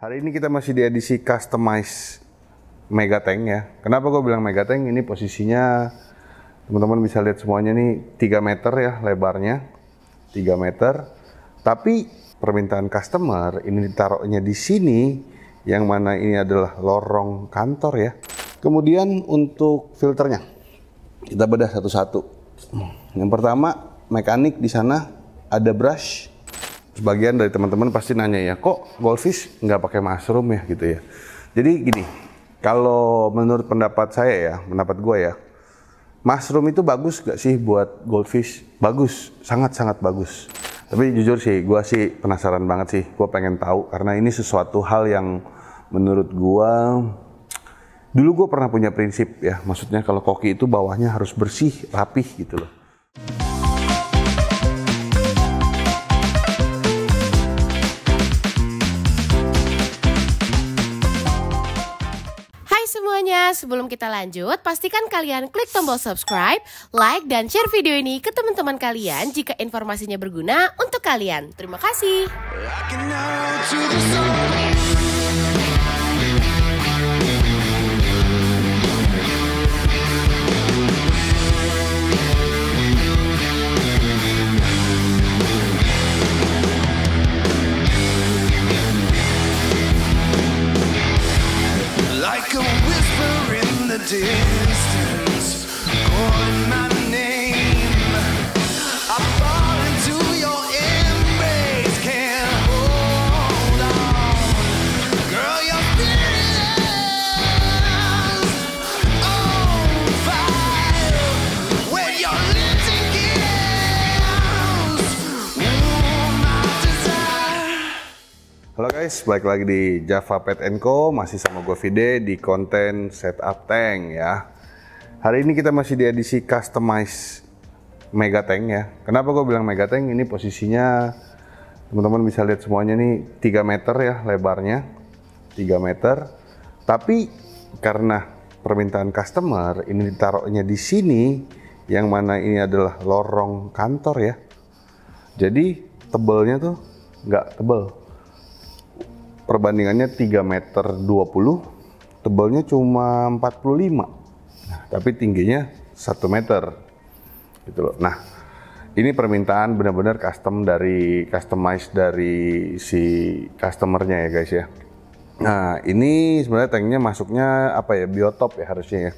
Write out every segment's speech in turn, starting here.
Hari ini kita masih di edisi customize Mega Tank ya. Kenapa gue bilang Mega Tank? Ini posisinya teman-teman bisa lihat semuanya nih 3 meter ya lebarnya, 3 meter. Tapi permintaan customer ini ditaruhnya di sini, yang mana ini adalah lorong kantor ya. Kemudian untuk filternya kita bedah satu-satu. Yang pertama mekanik di sana ada brush. Sebagian dari teman-teman pasti nanya ya, kok Goldfish nggak pakai mushroom ya gitu ya. Jadi gini, kalau menurut pendapat saya ya, pendapat gue ya, mushroom itu bagus gak sih buat Goldfish? Bagus, sangat-sangat bagus. Tapi jujur sih, gue sih penasaran banget sih, gue pengen tahu karena ini sesuatu hal yang menurut gue, dulu gue pernah punya prinsip ya, maksudnya kalau koki itu bawahnya harus bersih, rapih gitu loh. Semuanya, sebelum kita lanjut, pastikan kalian klik tombol subscribe, like, dan share video ini ke teman-teman kalian jika informasinya berguna untuk kalian. Terima kasih. Like a whisper in the distance, calling my name. I fall into your embrace, can't hold on. Girl, your spirit is on fire. When your lips and kiss, my desire. Halo guys, balik lagi di Java Pet & Co, masih sama gue Vide di konten setup tank ya. Hari ini kita masih di edisi customize Mega Tank ya. Kenapa gue bilang Mega Tank? Ini posisinya teman-teman bisa lihat semuanya nih 3 meter ya lebarnya, 3 meter. Tapi karena permintaan customer ini ditaruhnya di sini, yang mana ini adalah lorong kantor ya. Jadi tebelnya tuh nggak tebel. Perbandingannya 3 meter 20, tebalnya cuma 45, nah, tapi tingginya 1 meter gitu loh. Nah, ini permintaan benar-benar customize dari si customernya ya guys ya. Nah, ini sebenarnya tanknya masuknya apa ya, biotop ya harusnya ya.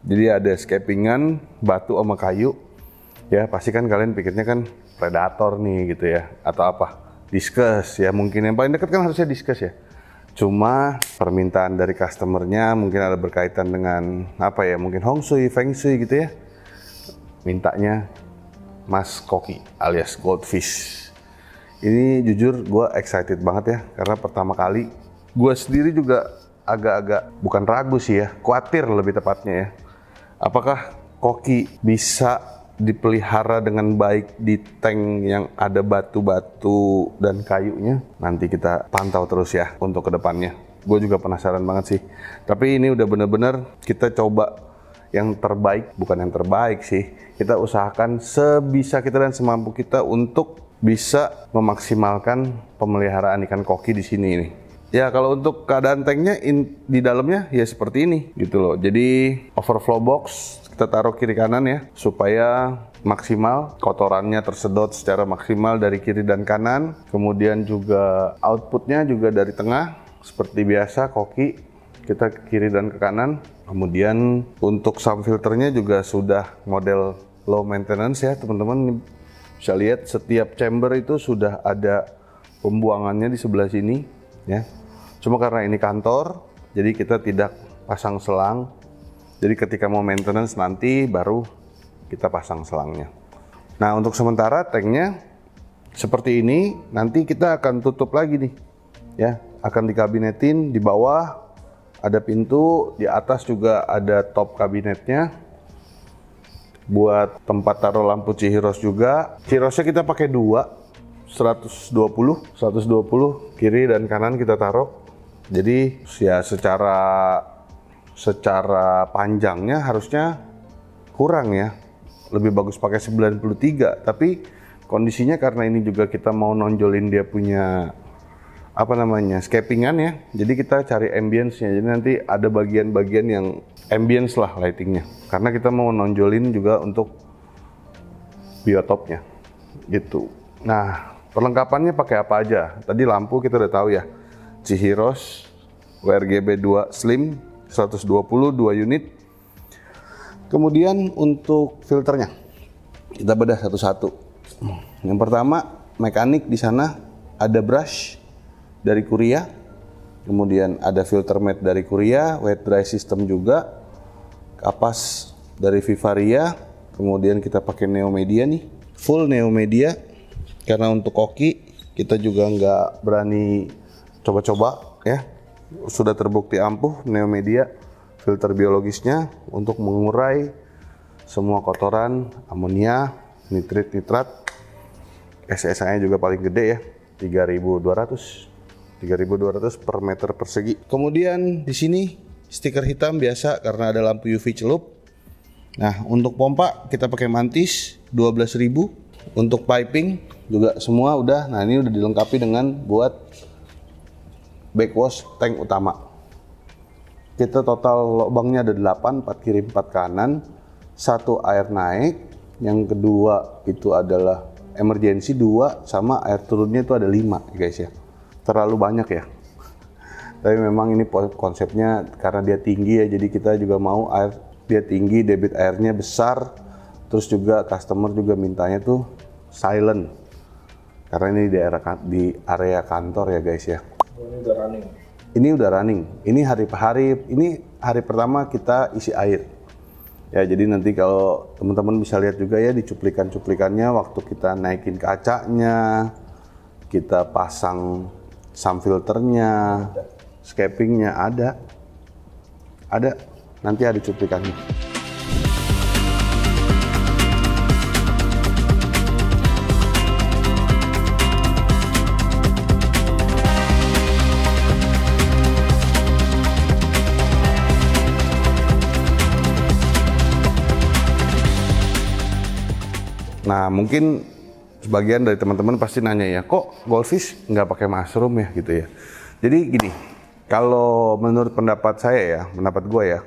Jadi ada scapingan batu sama kayu ya, pasti kan kalian pikirnya kan predator nih gitu ya, atau apa, diskus ya, mungkin yang paling dekat kan harusnya diskus ya. Cuma permintaan dari customernya mungkin ada berkaitan dengan apa ya, mungkin Hong Shui, Feng Shui gitu ya. Mintanya Mas Koki alias Goldfish. Ini jujur gue excited banget ya, karena pertama kali gue sendiri juga agak-agak, bukan ragu sih ya, khawatir lebih tepatnya ya. Apakah Koki bisa dipelihara dengan baik di tank yang ada batu-batu dan kayunya? Nanti kita pantau terus ya untuk kedepannya. Gue juga penasaran banget sih. Tapi ini udah bener-bener kita coba yang terbaik, bukan yang terbaik sih. Kita usahakan sebisa kita dan semampu kita untuk bisa memaksimalkan pemeliharaan ikan koki di sini ini. Ya kalau untuk keadaan tanknya di dalamnya ya seperti ini gitu loh. Jadi overflow box kita taruh kiri kanan ya, supaya maksimal kotorannya tersedot secara maksimal dari kiri dan kanan. Kemudian juga outputnya juga dari tengah seperti biasa, koki kita ke kiri dan ke kanan. Kemudian untuk sump filternya juga sudah model low maintenance ya teman-teman. Bisa lihat setiap chamber itu sudah ada pembuangannya di sebelah sini ya. Cuma karena ini kantor, jadi kita tidak pasang selang. Jadi ketika mau maintenance nanti baru kita pasang selangnya. Nah untuk sementara tanknya seperti ini, nanti kita akan tutup lagi nih ya, akan dikabinetin. Di bawah ada pintu, di atas juga ada top kabinetnya buat tempat taruh lampu Chihiros juga. Chihirosnya kita pakai 2 120 kiri dan kanan kita taruh. Jadi ya secara panjangnya harusnya kurang ya, lebih bagus pakai 93, tapi kondisinya karena ini juga kita mau nonjolin dia punya apa namanya, scapingan ya. Jadi kita cari ambience-nya. Jadi nanti ada bagian-bagian yang ambience lah lightingnya. Karena kita mau nonjolin juga untuk biotopnya gitu. Nah, perlengkapannya pakai apa aja? Tadi lampu kita udah tahu ya. Chihiros WRGB 2 Slim 120 2 unit. Kemudian untuk filternya kita bedah satu-satu. Yang pertama, mekanik di sana ada brush dari Korea, kemudian ada filter mat dari Korea, wet dry system juga, kapas dari Vivaria, kemudian kita pakai Neo Media nih, full Neo Media, karena untuk koki kita juga nggak berani coba-coba ya, sudah terbukti ampuh Neo Media filter biologisnya untuk mengurai semua kotoran, amonia, nitrat, SSI-nya juga paling gede ya, 3.200 per meter persegi. Kemudian di sini stiker hitam biasa karena ada lampu UV celup. Nah, untuk pompa kita pakai Mantis 12.000. Untuk piping juga semua udah. Nah, ini udah dilengkapi dengan buat backwash tank utama. Kita total lubangnya ada 8, 4 kiri 4 kanan. 1 air naik, yang kedua itu adalah emergency 2, sama air turunnya itu ada 5 guys ya. Terlalu banyak ya, tapi memang ini konsepnya karena dia tinggi ya, jadi kita juga mau air dia tinggi, debit airnya besar, terus juga customer juga mintanya tuh silent karena ini di area kantor ya guys ya. Ini udah running. Ini udah running, ini hari pertama kita isi air ya, jadi nanti kalau teman-teman bisa lihat juga ya di cuplikannya waktu kita naikin kacanya, kita pasang sun filternya, scapingnya ada, nanti ada cuplikannya. Nah, mungkin sebagian dari teman-teman pasti nanya ya, kok Goldfish nggak pakai mushroom ya gitu ya. Jadi gini, kalau menurut pendapat saya ya, pendapat gue ya,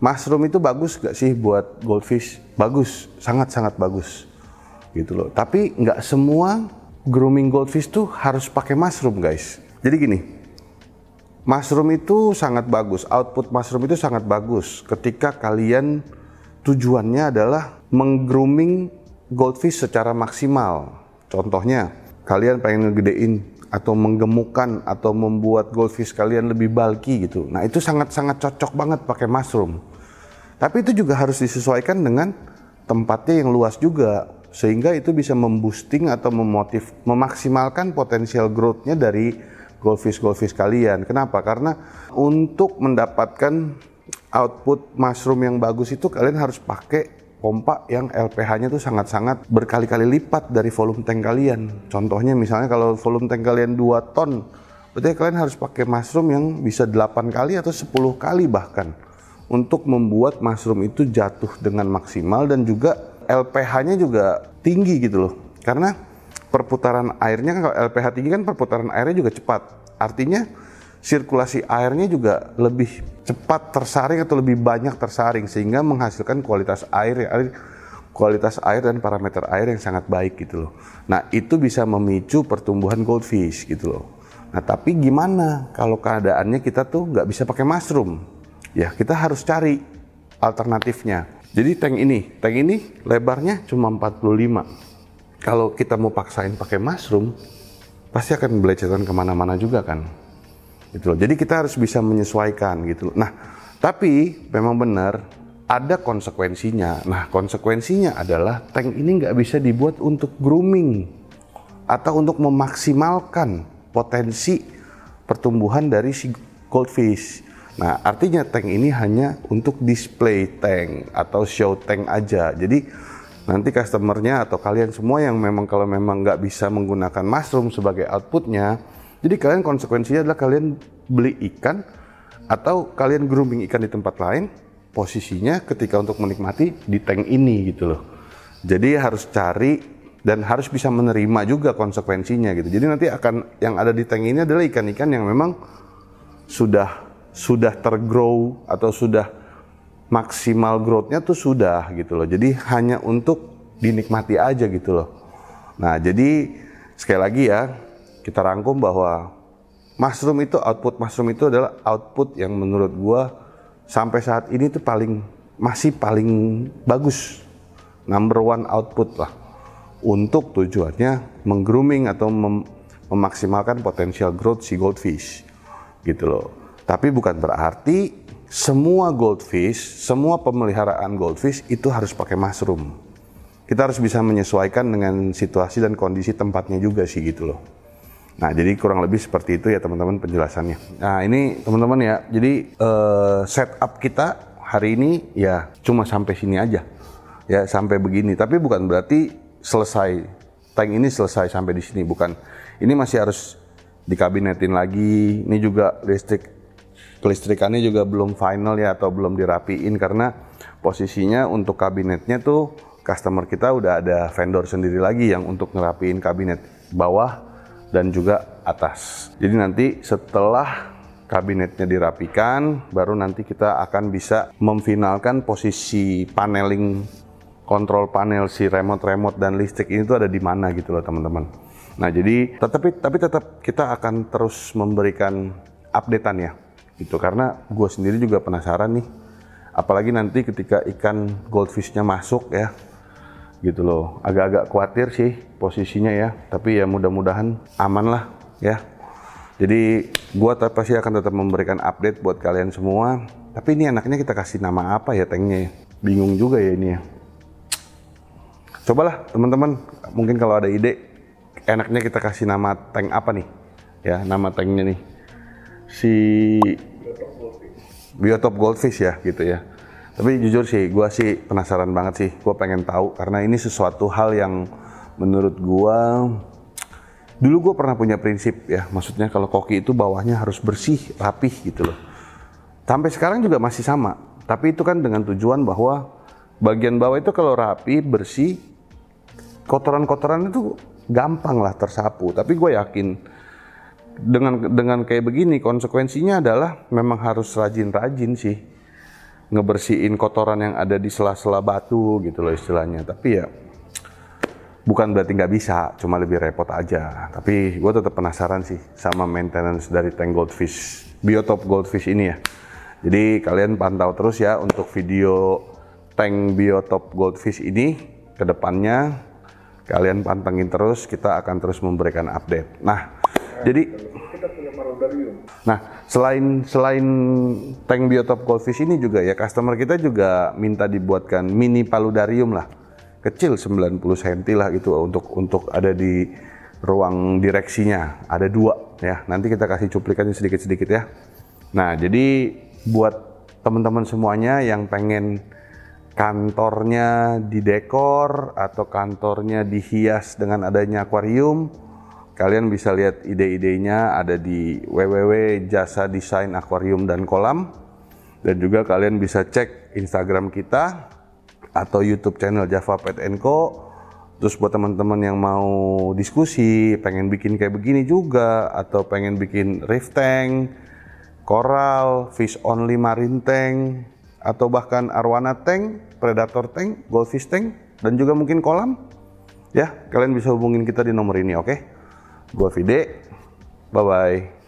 mushroom itu bagus gak sih buat Goldfish? Bagus, sangat-sangat bagus gitu loh. Tapi nggak semua grooming Goldfish tuh harus pakai mushroom guys. Jadi gini, mushroom itu sangat bagus, output mushroom itu sangat bagus ketika kalian tujuannya adalah menggrooming Goldfish secara maksimal. Contohnya, kalian pengen ngegedein atau menggemukkan atau membuat Goldfish kalian lebih bulky gitu. Nah, itu sangat-sangat cocok banget pakai mushroom. Tapi itu juga harus disesuaikan dengan tempatnya yang luas juga, sehingga itu bisa memboosting atau memaksimalkan potensial growth-nya dari Goldfish kalian. Kenapa? Karena untuk mendapatkan output mushroom yang bagus itu kalian harus pakai pompa yang LPH-nya tuh sangat-sangat berkali-kali lipat dari volume tank kalian. Contohnya misalnya kalau volume tank kalian 2 ton, berarti kalian harus pakai mushroom yang bisa 8 kali atau 10 kali bahkan untuk membuat mushroom itu jatuh dengan maksimal, dan juga LPH-nya juga tinggi gitu loh. Karena perputaran airnya kan, kalau LPH tinggi kan perputaran airnya juga cepat. Artinya sirkulasi airnya juga lebih cepat tersaring atau lebih banyak tersaring, sehingga menghasilkan kualitas air dan parameter air yang sangat baik gitu loh. Nah, itu bisa memicu pertumbuhan Goldfish gitu loh. Nah, tapi gimana kalau keadaannya kita tuh nggak bisa pakai mushroom? Ya, kita harus cari alternatifnya. Jadi tank ini lebarnya cuma 45. Kalau kita mau paksain pakai mushroom, pasti akan belecetan kemana-mana juga kan. Gitu loh. Jadi kita harus bisa menyesuaikan gitu loh. Nah, tapi memang benar ada konsekuensinya. Nah, konsekuensinya adalah tank ini nggak bisa dibuat untuk grooming atau untuk memaksimalkan potensi pertumbuhan dari si Goldfish. Nah, artinya tank ini hanya untuk display tank atau show tank aja. Jadi nanti customernya atau kalian semua yang memang kalau memang nggak bisa menggunakan mushroom sebagai outputnya, jadi kalian konsekuensinya adalah kalian beli ikan atau kalian grooming ikan di tempat lain, posisinya ketika untuk menikmati di tank ini gitu loh. Jadi harus cari dan harus bisa menerima juga konsekuensinya gitu. Jadi nanti akan yang ada di tank ini adalah ikan-ikan yang memang sudah tergrow atau sudah maksimal growth-nya tuh sudah gitu loh. Jadi hanya untuk dinikmati aja gitu loh. Nah, jadi sekali lagi ya, kita rangkum bahwa output mushroom itu adalah output yang menurut gua sampai saat ini tuh masih paling bagus. Number one output lah. Untuk tujuannya menggrooming atau memaksimalkan potensial growth si goldfish gitu loh. Tapi bukan berarti semua goldfish, semua pemeliharaan goldfish itu harus pakai mushroom. Kita harus bisa menyesuaikan dengan situasi dan kondisi tempatnya juga sih gitu loh. Nah, jadi kurang lebih seperti itu ya teman-teman penjelasannya. Nah, ini teman-teman ya, jadi setup kita hari ini ya cuma sampai sini aja. Ya, sampai begini. Tapi bukan berarti tank ini selesai sampai di sini, bukan. Ini masih harus dikabinetin lagi. Ini juga kelistrikannya juga belum final ya, atau belum dirapiin karena posisinya untuk kabinetnya tuh customer kita udah ada vendor sendiri lagi yang untuk ngerapiin kabinet bawah dan juga atas. Jadi nanti setelah kabinetnya dirapikan, baru nanti kita akan bisa memfinalkan posisi kontrol panel si remote dan listrik ini tuh ada di mana gitu loh teman-teman. Nah, jadi tapi tetap kita akan terus memberikan updatean ya gitu, karena gue sendiri juga penasaran nih, apalagi nanti ketika ikan goldfishnya masuk ya gitu loh. Agak-agak khawatir sih posisinya ya, tapi ya mudah-mudahan aman lah ya. Jadi gue pasti akan tetap memberikan update buat kalian semua. Tapi ini enaknya kita kasih nama apa ya tanknya ya? Bingung juga ya ini ya. Cobalah teman-teman, mungkin kalau ada ide, enaknya kita kasih nama tank apa nih? Ya, nama tanknya nih. Si Biotop Goldfish ya gitu ya. Tapi jujur sih, gue sih penasaran banget sih. Gue pengen tahu karena ini sesuatu hal yang menurut gue, dulu gue pernah punya prinsip ya. Maksudnya kalau koki itu bawahnya harus bersih, rapih gitu loh. Sampai sekarang juga masih sama. Tapi itu kan dengan tujuan bahwa bagian bawah itu kalau rapi, bersih, kotoran-kotoran itu gampang lah tersapu. Tapi gue yakin dengan kayak begini konsekuensinya adalah memang harus rajin-rajin sih ngebersihin kotoran yang ada di sela-sela batu gitu loh istilahnya. Tapi ya bukan berarti nggak bisa, cuma lebih repot aja. Tapi gue tetap penasaran sih sama maintenance dari tank goldfish, Biotop Goldfish ini ya. Jadi kalian pantau terus ya untuk video tank Biotop Goldfish ini ke depannya. Kalian pantengin terus, kita akan terus memberikan update. Nah, jadi kita punya paludarium. Nah, selain tank Biotop Goldfish ini juga ya, customer kita juga minta dibuatkan mini paludarium lah. Kecil 90 cm lah gitu untuk ada di ruang direksinya. Ada 2 ya. Nanti kita kasih cuplikannya sedikit-sedikit ya. Nah, jadi buat teman-teman semuanya yang pengen kantornya didekor atau kantornya dihias dengan adanya akuarium, kalian bisa lihat ide-idenya ada di www.jasa desain akuarium dan kolam, dan juga kalian bisa cek Instagram kita atau YouTube channel Java Pet & Co. Terus buat teman-teman yang mau diskusi, pengen bikin kayak begini juga, atau pengen bikin reef tank, coral, fish only marine tank, atau bahkan arwana tank, predator tank, goldfish tank, dan juga mungkin kolam, ya kalian bisa hubungin kita di nomor ini, oke? Gua Vide, bye-bye.